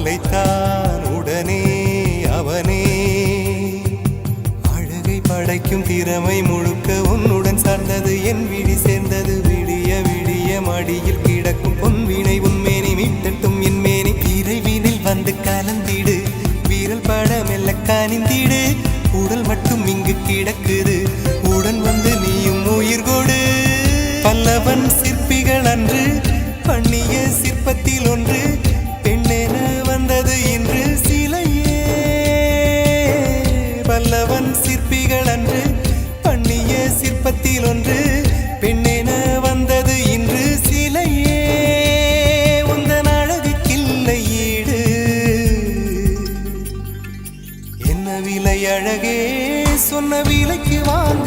அலைத்தான் உடனே அவனே. அழகை படைக்கும் திறமை முழுக்க உன்னுடன் சார்ந்தது, என் விழி சேர்ந்தது. விடிய விடிய மடியில் கிடக்கும் பொன்வினை உன்மேனி மீட்டட்டும் என் மேனி. இறைவினில் வந்து கலந்திடு, வீரல் பட மெல்ல காணிந்திடு. உடல் மட்டும் இங்கு கிடக்குது, உடன் வந்து நீயும் உயிர் கொடு. பல்லவன் சிற்பிகள் அன்று பண்ணிய சிற்பத்தில் ஒன்று, பெண்ணென வந்தது இன்று சிலையே. பல்லவன் சிற்பிகள் அன்று பண்ணிய சிற்பத்தில் ஒன்று, பெண்ணென வந்தது இன்று சிலையே. உந்தன் அழகுக்கில்லை ஈடு, என்ன விலை அழகே சொன்ன விலைக்கு வாங்க